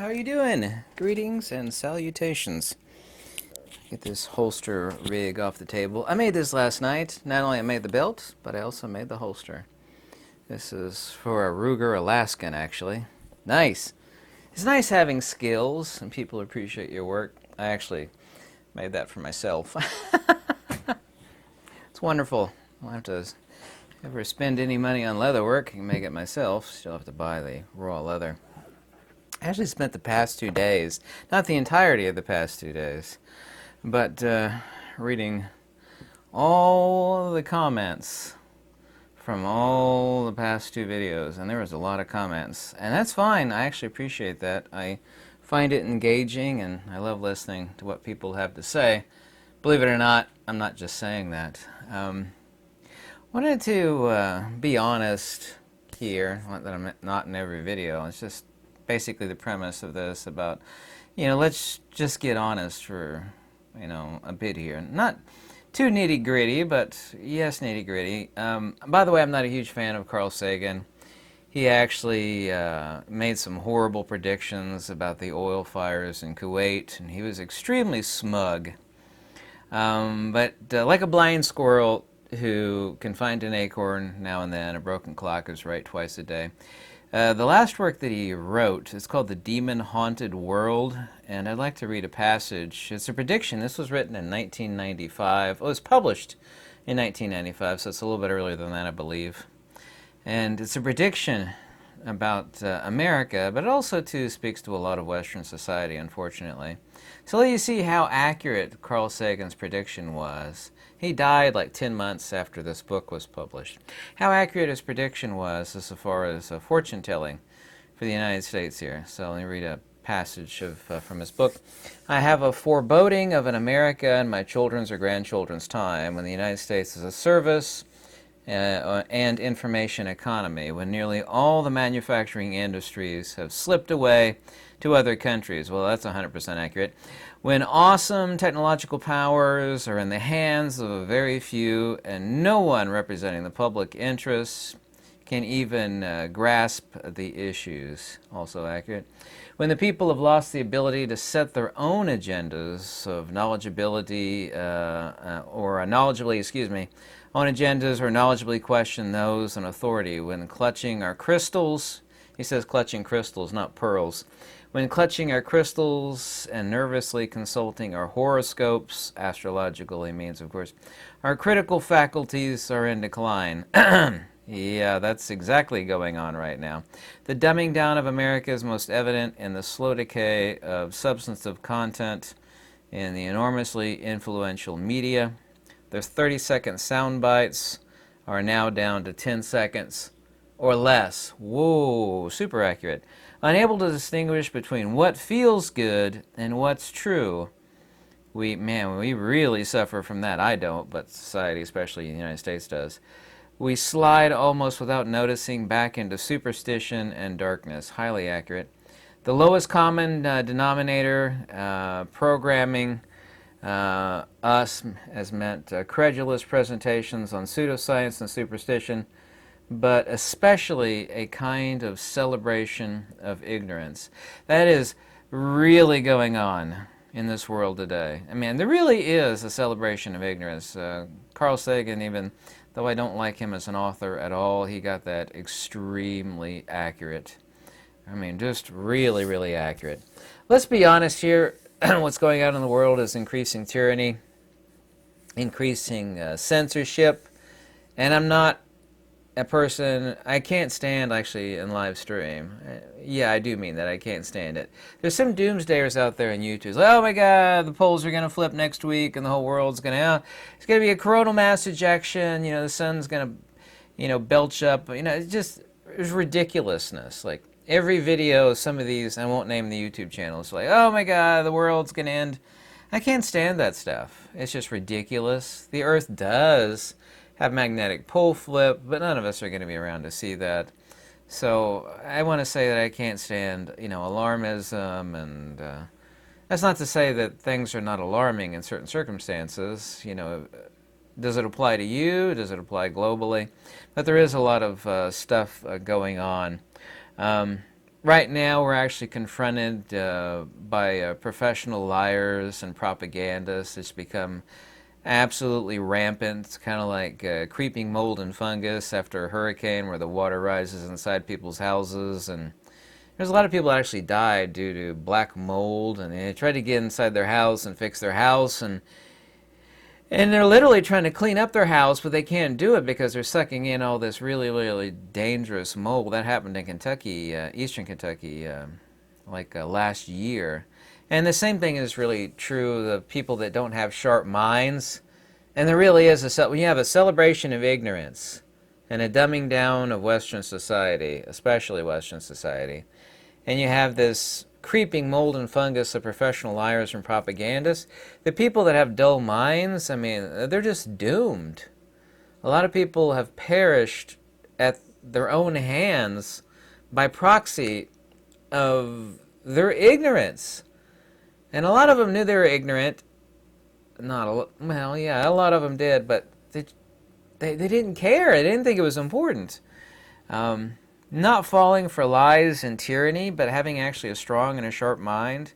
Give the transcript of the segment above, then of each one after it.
how are you doing? Greetings and salutations. Get this holster rig off the table. I made this last night. Not only I made the belt, but I also made the holster. This is for a Ruger Alaskan, actually. Nice. It's nice having skills and people appreciate your work. I actually made that for myself. It's wonderful. I don't have to ever spend any money on leather work. I can make it myself. Still have to buy the raw leather. I actually spent the past 2 days, not the entirety of the past 2 days, but reading all the comments from all the past two videos, and there was a lot of comments, and that's fine. I actually appreciate that. I find it engaging, and I love listening to what people have to say. Believe it or not, I'm not just saying that. Wanted to be honest here, not that I'm not in every video. It's just basically the premise of this about, let's just get honest for, a bit here. Not too nitty-gritty, but yes, nitty-gritty. By the way, I'm not a huge fan of Carl Sagan. He actually made some horrible predictions about the oil fires in Kuwait, and he was extremely smug. But like a blind squirrel who can find an acorn now and then, a broken clock is right twice a day. The last work that he wrote is called The Demon-Haunted World, and I'd like to read a passage. It's a prediction. This was written in 1995. It was published in 1995, so it's a little bit earlier than that, I believe. And it's a prediction about America, but it also, too, speaks to a lot of Western society, unfortunately. So let you see how accurate Carl Sagan's prediction was. He died like 10 months after this book was published. How accurate his prediction was as far as fortune telling for the United States here. So let me read a passage from his book. I have a foreboding of an America in my children's or grandchildren's time when the United States is a service and information economy, when nearly all the manufacturing industries have slipped away to other countries. Well, that's 100% accurate. When awesome technological powers are in the hands of a very few and no one representing the public interests can even grasp the issues. Also accurate. When the people have lost the ability to set their own agendas of knowledgeability own agendas or knowledgeably question those in authority. When clutching our crystals, he says clutching crystals, not pearls. When clutching our crystals and nervously consulting our horoscopes, astrological he means, of course, our critical faculties are in decline. Yeah, that's exactly going on right now. The dumbing down of America is most evident in the slow decay of substantive content in the enormously influential media. Their 30-second sound bites are now down to 10 seconds or less. Whoa, super accurate. Unable to distinguish between what feels good and what's true. We really suffer from that. I don't, but society, especially the United States, does. We slide almost without noticing back into superstition and darkness. Highly accurate. The lowest common denominator, programming, us has meant credulous presentations on pseudoscience and superstition, but especially a kind of celebration of ignorance. That is really going on in this world today. I mean, there really is a celebration of ignorance. Carl Sagan, even though I don't like him as an author at all, he got that extremely accurate. I mean, just really, really accurate. Let's be honest here. What's going on in the world is increasing tyranny, increasing censorship, and I'm not a person, I can't stand actually in live stream. Yeah, I do mean that. I can't stand it. There's some doomsdayers out there on YouTube. It's like, oh my God, the polls are going to flip next week and the whole world's going to, it's going to be a coronal mass ejection, the sun's going to, belch up. It's ridiculousness. Like, every video, some of these, I won't name the YouTube channels, like, oh my God, the world's going to end. I can't stand that stuff. It's just ridiculous. The Earth does have magnetic pole flip, but none of us are going to be around to see that. So I want to say that I can't stand, alarmism, and that's not to say that things are not alarming in certain circumstances. Does it apply to you? Does it apply globally? But there is a lot of stuff going on. right now we're actually confronted by professional liars and propagandists. It's become absolutely rampant. It's kind of like creeping mold and fungus after a hurricane where the water rises inside people's houses. And there's a lot of people that actually died due to black mold, and they tried to get inside their house and fix their house, and they're literally trying to clean up their house, but they can't do it because they're sucking in all this really, really dangerous mold. That happened in Kentucky, eastern Kentucky, last year. And the same thing is really true of the people that don't have sharp minds. And there really is when you have a celebration of ignorance and a dumbing down of Western society, especially Western society, and you have this creeping mold and fungus of professional liars and propagandists, the people that have dull minds, I mean, they're just doomed. A lot of people have perished at their own hands by proxy of their ignorance. And a lot of them knew they were ignorant. Well, yeah, a lot of them did, but they didn't care. They didn't think it was important. Not falling for lies and tyranny, but having actually a strong and a sharp mind.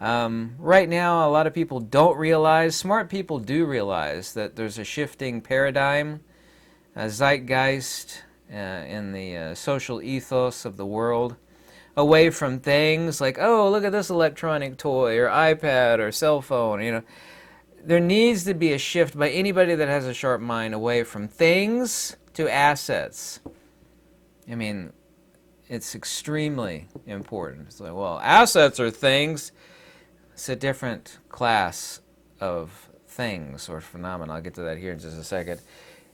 Right now, a lot of people don't realize, smart people do realize, that there's a shifting paradigm, a zeitgeist in the social ethos of the world, away from things like, oh, look at this electronic toy or iPad or cell phone. You know, there needs to be a shift by anybody that has a sharp mind away from things to assets. I mean, it's extremely important. It's like, well, assets are things. It's a different class of things or phenomena. I'll get to that here in just a second.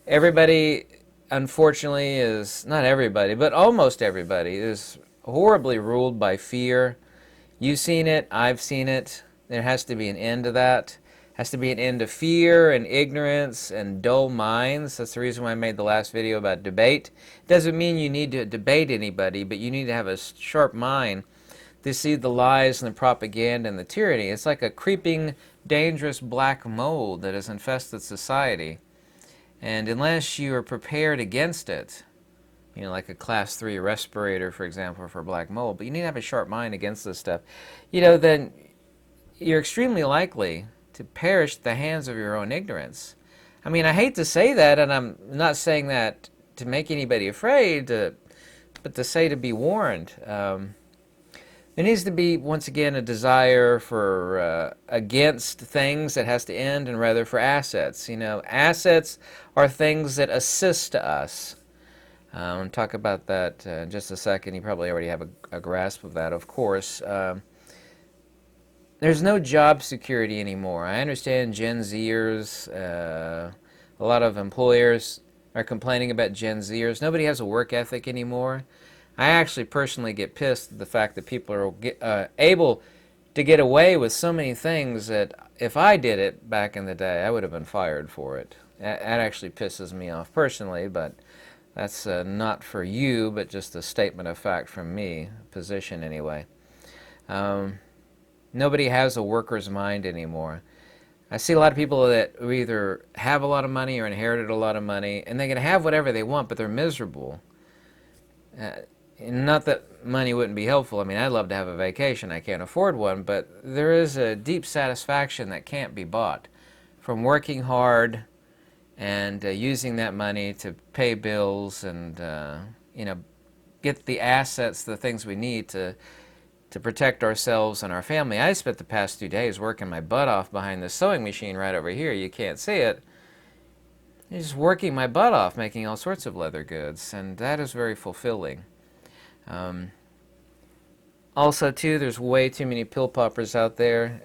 Everybody, unfortunately, not everybody, but almost everybody is horribly ruled by fear. You've seen it. I've seen it. There has to be an end to that. Has to be an end to fear and ignorance and dull minds. That's the reason why I made the last video about debate. It doesn't mean you need to debate anybody, but you need to have a sharp mind to see the lies and the propaganda and the tyranny. It's like a creeping, dangerous black mold that has infested society. And unless you are prepared against it, you know, like a class 3 respirator, for example, for black mold, but you need to have a sharp mind against this stuff, you know, then you're extremely likely to perish at the hands of your own ignorance. I mean, I hate to say that, and I'm not saying that to make anybody afraid, but to say to be warned. There needs to be, once again, a desire for against things that has to end, and rather for assets. You know, assets are things that assist us. I'll talk about that in just a second. You probably already have a grasp of that, of course. There's no job security anymore. I understand Gen Zers, a lot of employers are complaining about Gen Zers. Nobody has a work ethic anymore. I actually personally get pissed at the fact that people are able to get away with so many things that if I did it back in the day, I would have been fired for it. That actually pisses me off personally, but that's not for you, but just a statement of fact from me, position anyway. Nobody has a worker's mind anymore. I see a lot of people that either have a lot of money or inherited a lot of money, and they can have whatever they want, but they're miserable. Not that money wouldn't be helpful. I mean, I'd love to have a vacation. I can't afford one, but there is a deep satisfaction that can't be bought from working hard and using that money to pay bills and you know, get the assets, the things we need to protect ourselves and our family. I spent the past 2 days working my butt off behind the sewing machine right over here. You can't see it. I'm just working my butt off, making all sorts of leather goods, and that is very fulfilling. Also, too, there's way too many pill poppers out there,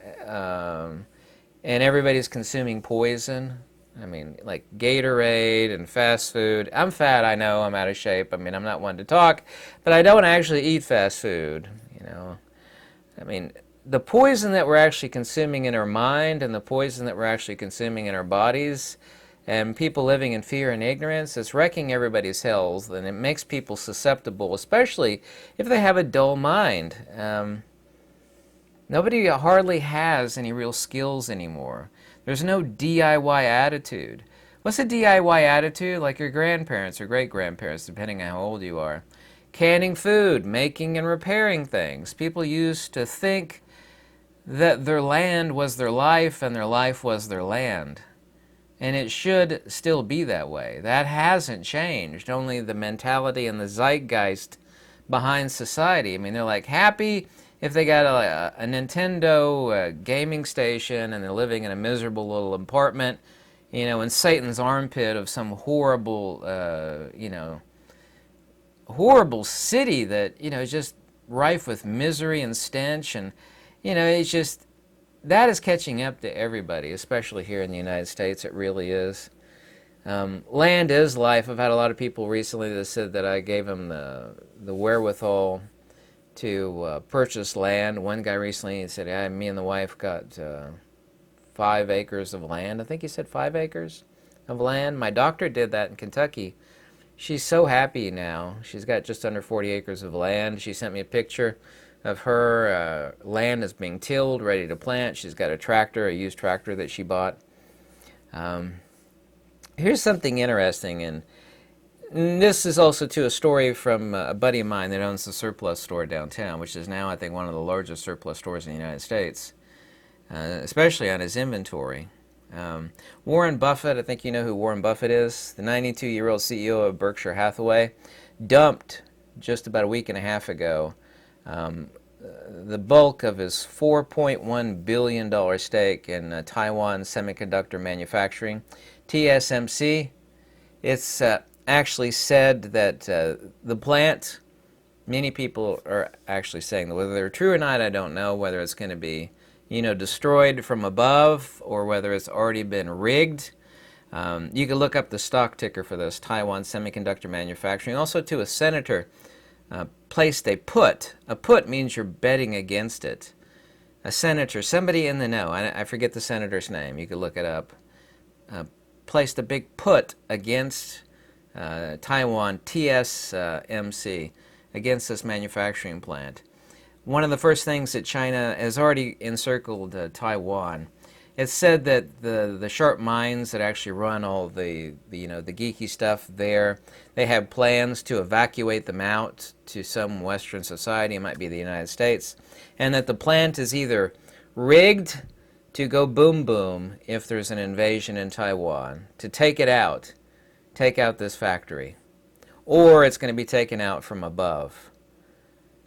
and everybody's consuming poison. I mean, like Gatorade and fast food. I'm fat, I know, I'm out of shape. I mean, I'm not one to talk, but I don't actually eat fast food, you know. I mean, the poison that we're actually consuming in our mind and the poison that we're actually consuming in our bodies, and people living in fear and ignorance, it's wrecking everybody's health, and it makes people susceptible, especially if they have a dull mind. Nobody hardly has any real skills anymore. There's no DIY attitude. What's a DIY attitude? Like your grandparents or great-grandparents, depending on how old you are. canning food, making and repairing things. People used to think that their land was their life and their life was their land. And it should still be that way. That hasn't changed. Only the mentality and the zeitgeist behind society. I mean, they're like happy if they got a Nintendo gaming station and they're living in a miserable little apartment, you know, in Satan's armpit of some horrible, you know, horrible city that, you know, is just rife with misery and stench. And, you know, it's just, that is catching up to everybody, especially here in the United States. It really is. Land is life. I've had a lot of people recently that said that I gave them the wherewithal to purchase land. One guy recently said, yeah, me and the wife got 5 acres of land. I think he said 5 acres of land. My doctor did that in Kentucky. She's so happy now. She's got just under 40 acres of land. She sent me a picture of her land is being tilled, ready to plant. She's got a tractor, a used tractor that she bought. Here's something interesting, and this is also to a story from a buddy of mine that owns the surplus store downtown, which is now, I think, one of the largest surplus stores in the United States, especially on his inventory. Warren Buffett, I think you know who Warren Buffett is, the 92-year-old CEO of Berkshire Hathaway, dumped just about a week and a half ago the bulk of his $4.1 billion stake in Taiwan Semiconductor Manufacturing, TSMC. It's actually said that the plant, many people are actually saying that whether they're true or not, I don't know, whether it's going to be, you know, destroyed from above or whether it's already been rigged. You can look up the stock ticker for this, Taiwan Semiconductor Manufacturing. Also, to a senator placed a put. A put means you're betting against it. A senator, somebody in the know, I forget the senator's name, you could look it up, placed a big put against Taiwan, TSMC, against this manufacturing plant. One of the first things that China has already encircled Taiwan. It's said that the sharp minds that actually run all the you know, the geeky stuff there, they have plans to evacuate them out to some Western society, it might be the United States, and that the plant is either rigged to go boom boom if there's an invasion in Taiwan, to take out this factory, or it's going to be taken out from above.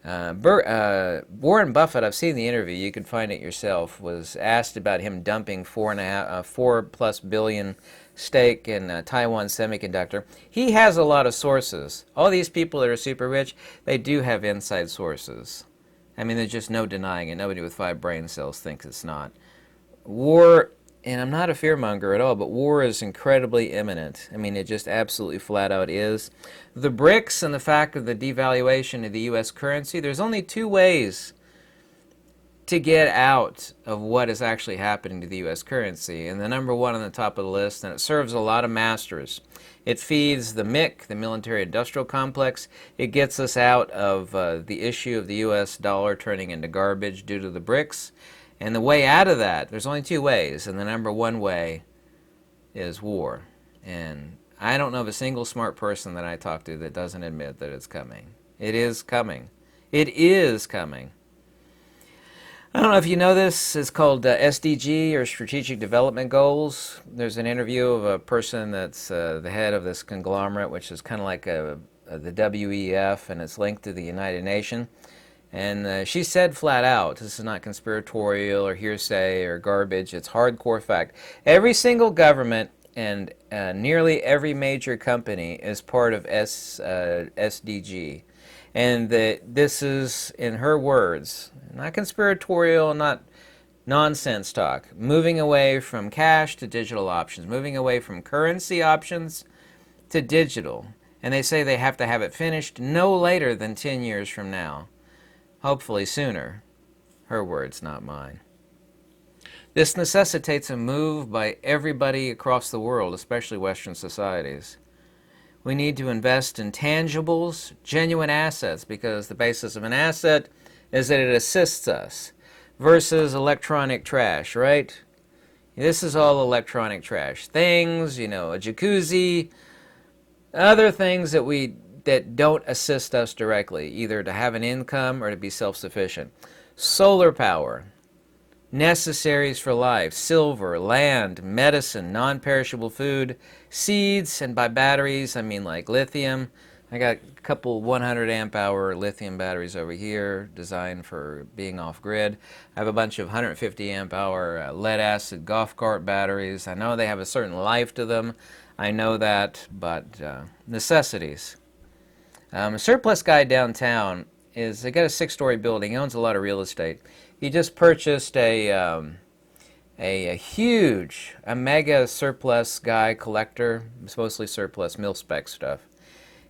Warren Buffett, I've seen the interview, you can find it yourself, was asked about him dumping $4+ billion stake in Taiwan Semiconductor. He has a lot of sources. All these people that are super rich, they do have inside sources. I mean, there's just no denying it. Nobody with 5 brain cells thinks it's not. War, and I'm not a fearmonger at all, but war is incredibly imminent. I mean, it just absolutely flat out is. The BRICS and the fact of the devaluation of the U.S. currency, there's only 2 ways to get out of what is actually happening to the U.S. currency. And the number 1 on the top of the list, and it serves a lot of masters. It feeds the MIC, the military-industrial complex. It gets us out of the issue of the U.S. dollar turning into garbage due to the BRICS. And the way out of that, there's only 2 ways, and the number 1 way is war. And I don't know of a single smart person that I talk to that doesn't admit that it's coming. It is coming. It is coming. I don't know if you know this. It's called SDG, or Strategic Development Goals. There's an interview of a person that's the head of this conglomerate, which is kind of like the WEF, and it's linked to the United Nations. And she said flat out, this is not conspiratorial or hearsay or garbage, it's hardcore fact. Every single government and nearly every major company is part of SDG. And this is, in her words, not conspiratorial, not nonsense talk, moving away from cash to digital options, moving away from currency options to digital. And they say they have to have it finished no later than 10 years from now. Hopefully sooner. Her words, not mine. This necessitates a move by everybody across the world, especially Western societies. We need to invest in tangibles, genuine assets, because the basis of an asset is that it assists us, versus electronic trash, right? This is all electronic trash. Things, you know, a jacuzzi, other things that we that don't assist us directly, either to have an income or to be self-sufficient. Solar power, necessaries for life, silver, land, medicine, non-perishable food, seeds, and by batteries, I mean like lithium. I got a couple 100 amp hour lithium batteries over here designed for being off grid. I have a bunch of 150 amp hour lead acid golf cart batteries. I know they have a certain life to them. I know that, but necessities. A surplus guy downtown they got a 6-story building. He owns a lot of real estate. He just purchased a huge, a mega surplus guy collector. It's mostly surplus mil-spec stuff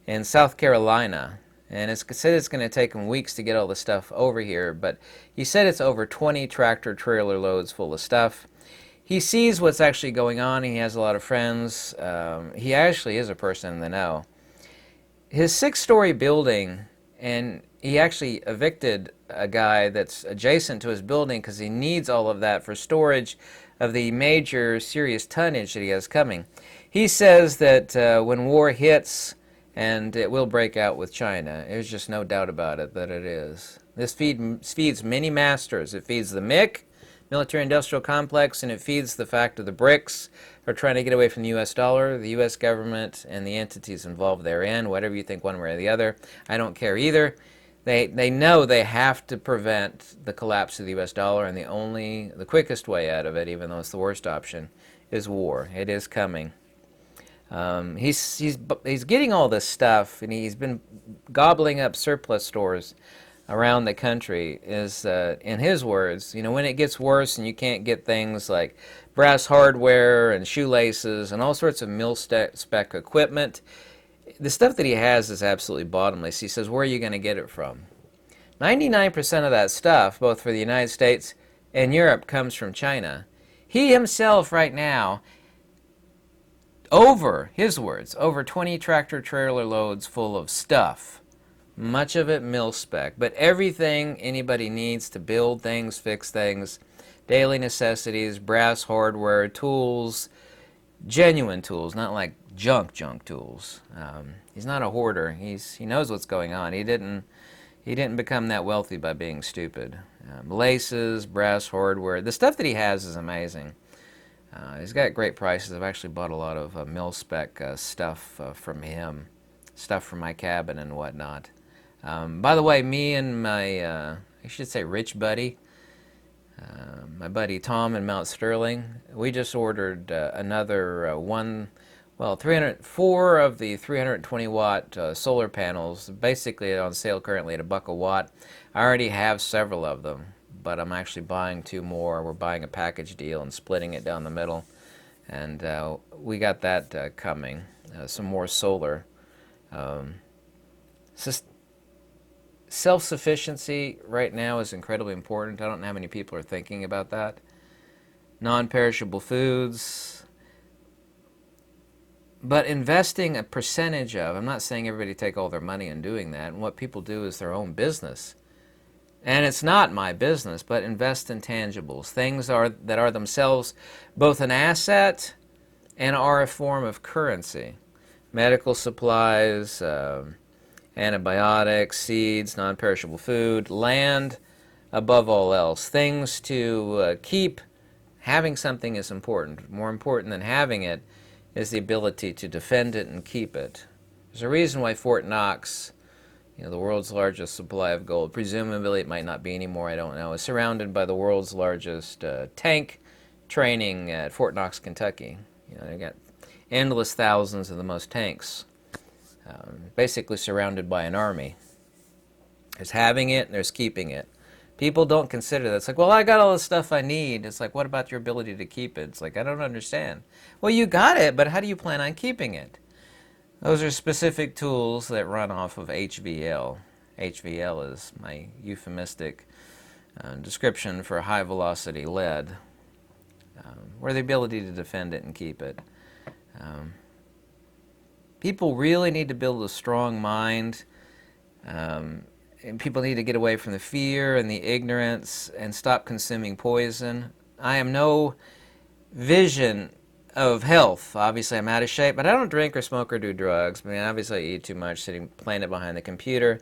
in South Carolina, and it said it's going to take him weeks to get all the stuff over here, but he said it's over 20 tractor trailer loads full of stuff. He sees what's actually going on. He has a lot of friends. He actually is a person in the know. His 6-story building, and he actually evicted a guy that's adjacent to his building because he needs all of that for storage of the major serious tonnage that he has coming. He says that when war hits, and it will break out with China. There's just no doubt about it that it is. This feeds many masters. It feeds the MIC, military-industrial complex, and it feeds the fact of the BRICS are trying to get away from the U.S. dollar, the U.S. government, and the entities involved therein, whatever you think one way or the other. I don't care either. They know they have to prevent the collapse of the U.S. dollar, and the quickest way out of it, even though it's the worst option, is war. It is coming. He's getting all this stuff, and he's been gobbling up surplus stores around the country. In his words, when it gets worse and you can't get things like brass hardware and shoelaces and all sorts of mil-spec equipment, the stuff that he has is absolutely bottomless. He says, where are you going to get it from? 99% of that stuff, both for the United States and Europe, comes from China. He himself right now, his words, over 20 tractor trailer loads full of stuff. Much of it mil-spec, but everything anybody needs to build things, fix things, daily necessities, brass hardware, tools, genuine tools, not like junk tools. He's not a hoarder. He knows what's going on. He didn't become that wealthy by being stupid. Laces, brass hardware, the stuff that he has is amazing. He's got great prices. I've actually bought a lot of mil-spec stuff from him, stuff from my cabin and whatnot. By the way, me and my, I should say rich buddy, my buddy Tom in Mount Sterling, we just ordered another 4 of the 320 watt solar panels, basically on sale currently at $1 a watt. I already have several of them, but I'm actually buying 2 more. We're buying a package deal and splitting it down the middle, and we got that coming. Some more solar. Self-sufficiency right now is incredibly important. I don't know how many people are thinking about that. Non-perishable foods. But investing a percentage of, I'm not saying everybody take all their money in doing that, and what people do is their own business. And it's not my business, but invest in tangibles, things that are themselves both an asset and are a form of currency. Medical supplies, antibiotics, seeds, non-perishable food, land, above all else. Things to keep. Having something is important. More important than having it is the ability to defend it and keep it. There's a reason why Fort Knox, the world's largest supply of gold, presumably it might not be anymore, I don't know, is surrounded by the world's largest tank training at Fort Knox, Kentucky. They've got endless thousands of the most tanks, basically surrounded by an army. There's having it and there's keeping it. People don't consider that. It's like, well, I got all the stuff I need. It's like, what about your ability to keep it? It's like, I don't understand. Well, you got it, but how do you plan on keeping it? Those are specific tools that run off of HVL. HVL is my euphemistic description for high-velocity lead, or the ability to defend it and keep it. People really need to build a strong mind, and people need to get away from the fear and the ignorance and stop consuming poison. I am no vision of health. Obviously, I'm out of shape, but I don't drink or smoke or do drugs. I mean, obviously, I eat too much, sitting playing it behind the computer.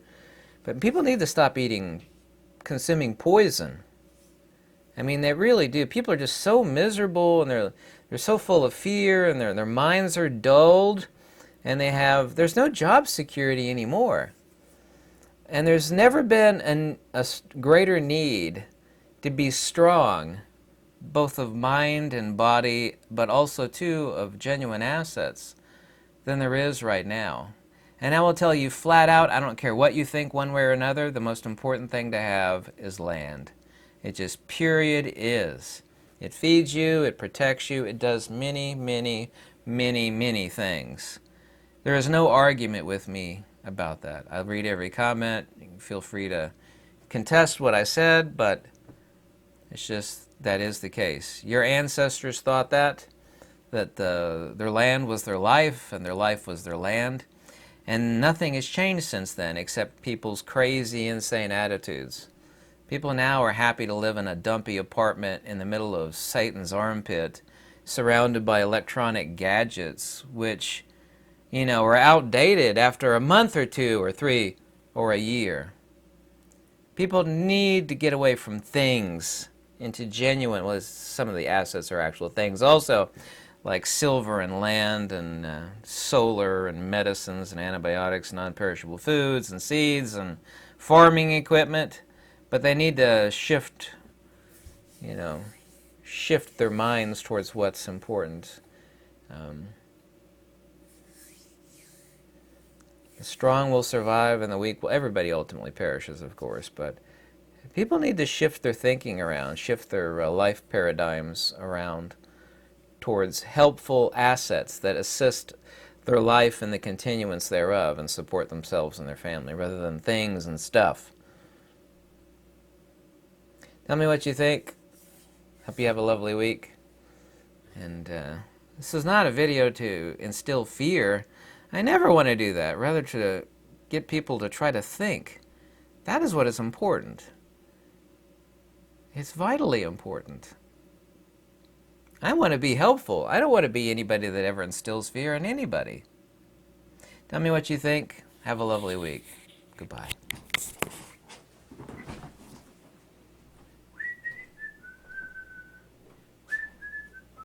But people need to stop consuming poison. I mean, they really do. People are just so miserable, and they're so full of fear, and their minds are dulled, and there's no job security anymore. And there's never been a greater need to be strong, both of mind and body, but also, too, of genuine assets, than there is right now. And I will tell you flat out, I don't care what you think one way or another, the most important thing to have is land. It just, period, is. It feeds you, it protects you, it does many, many, many, many things. There is no argument with me about that. I'll read every comment. You can feel free to contest what I said, but it's just, that is the case. Your ancestors thought that their land was their life, and their life was their land. And nothing has changed since then, except people's crazy, insane attitudes. People now are happy to live in a dumpy apartment in the middle of Satan's armpit, surrounded by electronic gadgets, which, are outdated after a month or 2 or 3 or a year. People need to get away from things into genuine, well, some of the assets are actual things also, like silver and land and solar and medicines and antibiotics, non-perishable foods and seeds and farming equipment. But they need to shift their minds towards what's important. The strong will survive and the weak will. Everybody ultimately perishes, of course, but people need to shift their thinking around, shift their life paradigms around towards helpful assets that assist their life and the continuance thereof and support themselves and their family, rather than things and stuff. Tell me what you think. Hope you have a lovely week. And this is not a video to instill fear. I never want to do that. Rather to get people to try to think. That is what is important. It's vitally important. I want to be helpful. I don't want to be anybody that ever instills fear in anybody. Tell me what you think. Have a lovely week. Goodbye.